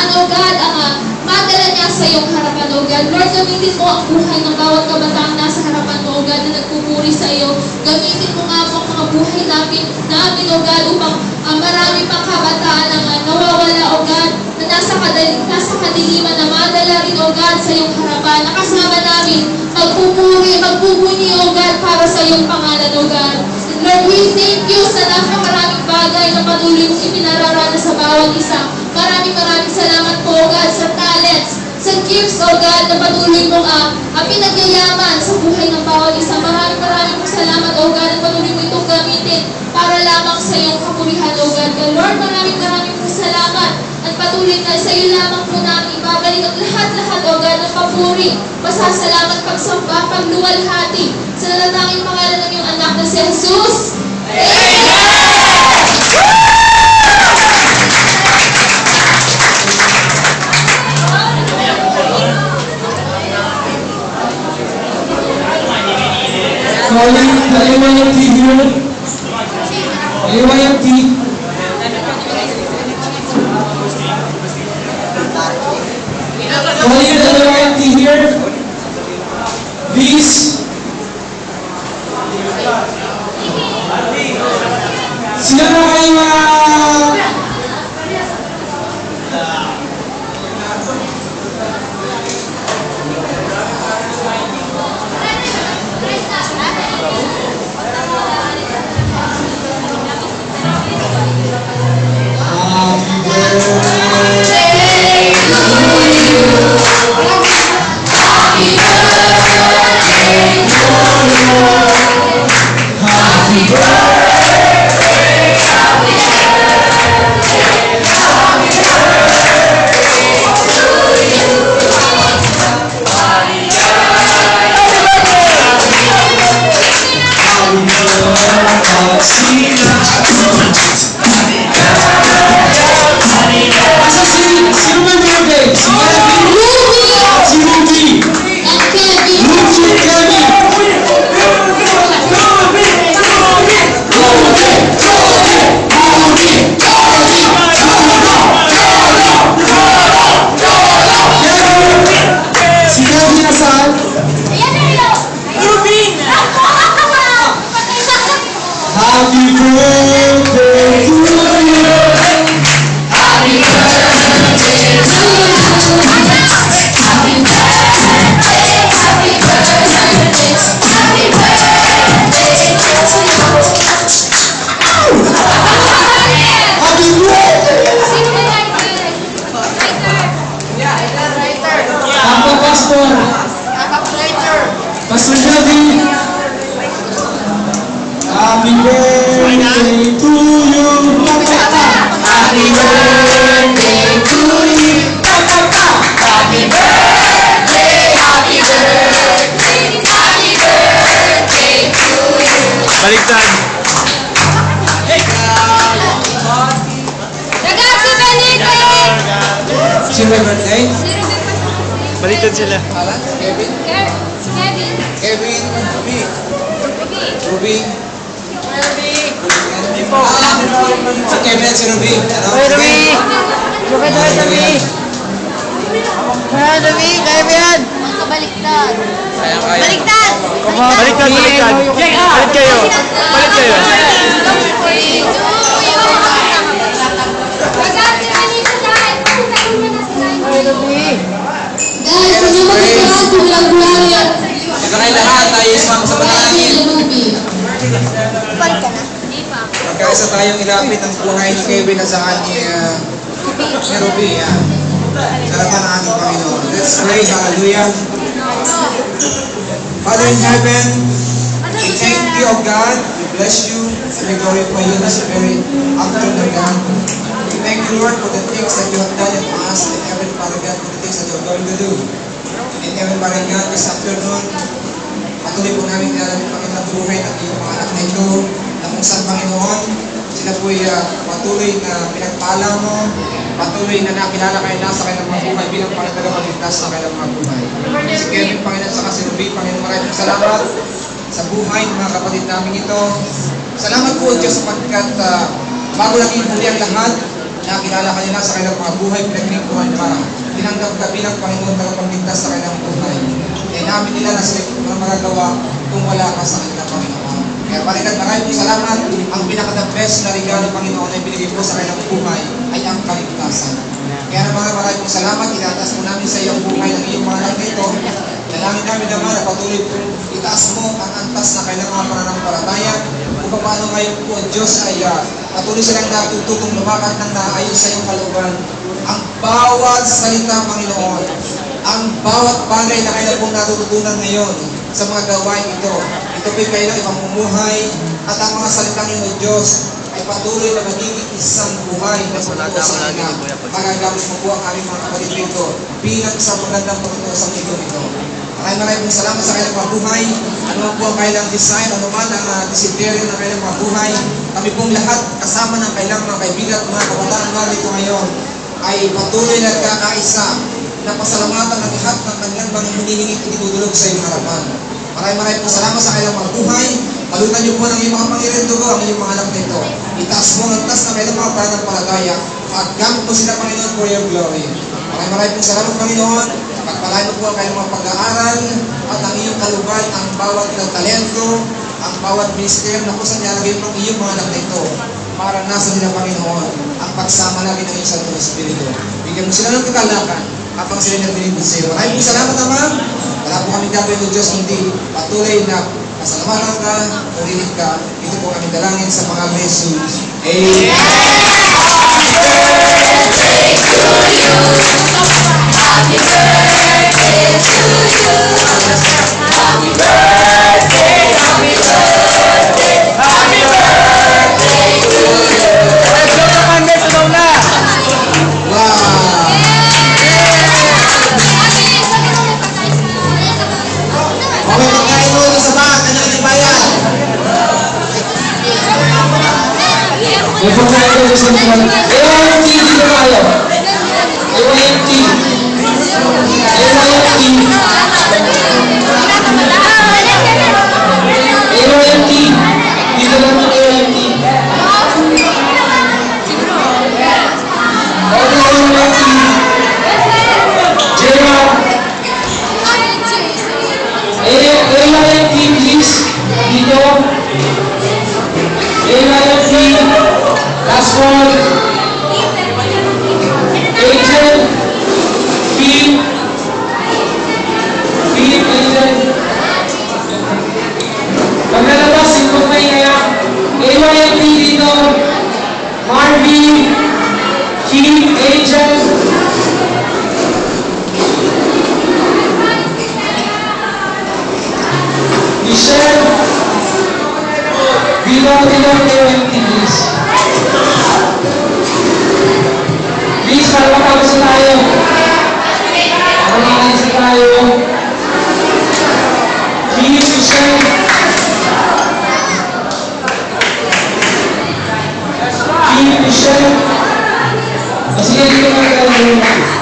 kapayapaan, O God, ang madala niya sa iyong harapan, O God. Lord, gamitin mo ang buhay ng bawat kabataang nasa harapan mo, O God, na nagpupuri sa iyo. Gamitin mo nga po ang mga buhay namin, O God, upang marami pang kabataan ang nawawala, O God, na nasa kadiliman na madala rin, O God, sa iyong harapan. Nakasama namin, magbubunyi, O God, para sa iyong pangalan, O God. Lord, we thank you sa napakaraming bagay na patuloy mong ipinararana sa bawat isa. Maraming salamat po, O God, sa talents, sa gifts, O God, na patuloy mong pinagyayaman sa buhay ng bawat isa. Maraming po salamat, O God, na patuloy mo itong gamitin para lamang sa iyong kapurihan, O God. Lord, maraming po salamat at patuloy na sa iyo lamang po namin ibabalik ang lahat, O God, ng papuri, pasasalamat, pagsamba, pagluwalhati sa natatanging pangalan ng iyong anak na si Jesus. Calling the AYMT here. AYMT. Calling the AYMT here. Please. Sino na kayo Pastor Javi, happy birthday to you. Happy birthday to you. Happy birthday, happy birthday, happy birthday to you. Baliktad. Nagasi Benito! Sino may birthday? Baliktad sila. Kevin? Kevin, Ruby. Si Kevin at si Ruby. Hoy, Ruby! Bakit tayo, Ruby? Ha, Ruby? Kaya ba yan? Baliktad. Baliktad! Baliktad. Balik kayo. Hoy, Ruby! Guys, hindi mo kailangan tulang-tulang yan. Ito kayo lahat, tayo isang sa panalangin. Magkaisa tayong ilapit ang buhay ni Kevin at saka ni Ruby. Sarapan ang ating Panginoon. Let's pray. Hallelujah. Father in heaven, we thank you, O God. We bless you and we glorify you this very afternoon, O God. We thank you, Lord, for the things that you have done in us and heaven, Father God, for the things that you are going to do. In heaven, Father God, this afternoon, patuloy po namin nilalang Panginoon buhay ng iyong mga anak na ito na kung saan, Panginoon, sila po'y patuloy na pinagpala mo, patuloy na nakilala kayo na sa kanilang mga buhay bilang panatagapagligtas sa kanilang mga buhay. Si Kevin, Panginoon, sa si Ruby, Panginoon, maraming salamat sa buhay ng mga kapatid namin ito. Salamat po, Diyos, sapagkat bago naging huli ang lahat, Nakilala ka nila sa kanilang mga buhay, pinagmingkuhan ka. Tinanggap ka bilang Panginoon tagapagligtas sa kanilang buhay. Kaya namin nila na sila mga magagawa kung wala ka sa kanilang Panginoon. Kaya Panginoon, maraming salamat. Ang pinaka-the best na regalo, Panginoon, ay binigay po sa kanilang buhay ay ang kaligtasan. Kaya maraming salamat. Itataas po namin sa iyong buhay ng iyong mga anak na ito. Dalangin namin naman na patuloy po itaas mo ang antas na kailang mga pananampalataya kung paano ngayon po ang Diyos ay patuloy silang natututong lumakad ng naayon sa iyong kalooban. Ang bawat salita, Panginoon, ang bawat bagay na kailan pong natututunan ngayon sa mga gawain ito po'y kailang ipamumuhay at ang mga salitang iyong Diyos ay patuloy na magiging isang buhay na patuloy sa kanya. Magagamit mo po ang aming mga kapatid dito bilang isang magandang patuloy sa mundo nito. Maraming salamat sa kailang mga buhay. Ano man po ang kailang design, ano man ang disiplina ng kailang mga buhay. Kami pong lahat kasama ng kailang mga kaibigan at mga kabataan na dito ngayon ay patuloy na nagkakaisa na pasalamatan ng lahat ng kanilang mga hinihingi at itutulog sa iyong harapan. Maraming salamat sa kailang mga buhay. Palutan niyo po ng iyong mga Panginoon dugo ang iyong mga anak nito. Itaas mo ang tas na kailang mga pananampalataya at gamit mo sila, Panginoon, for your glory. Maraming salamat, Panginoon. Pagpalain mo po ang kailang mga pag-aaral at ang iyong kalubad, ang bawat talento, ang bawat minister na kung saan nilagay mo ang iyong mga anak nito. Maranasan nila, Panginoon, ang pagsama namin ng iyong Santo Espiritu. Bigyan mo sila ng kagalakan habang sila nagbilibid sa iyo. Maraming salamat naman. Wala po kami gagawin ng Diyos, hindi patuloy na pasalamatan ka, purihin ka. Ito po kami dalangin sa mga Jesus. Amen. Happy birthday to you. Happy birthday, happy birthday, happy birthday to you. Wow! Okay, pagkain mo sa bahay, kanyang ibayan. May pagkain ko sa mga AYMT dito tayo. AYMT. AYMT. Dito lang ang AYMT. AYMT. Jera. AYMT please. Dito. AYMT. Last one. Agent. Beep. Beep, agent. Paglalabas, yung may kaya. AYMT dito. Marvin. Keith, agent. Michelle. Bilang AYMT please. Please, para makapasa tayo. Para makapasa tayo. Please, Michelle. Please, Michelle. Kasi hindi ko magkakaroon.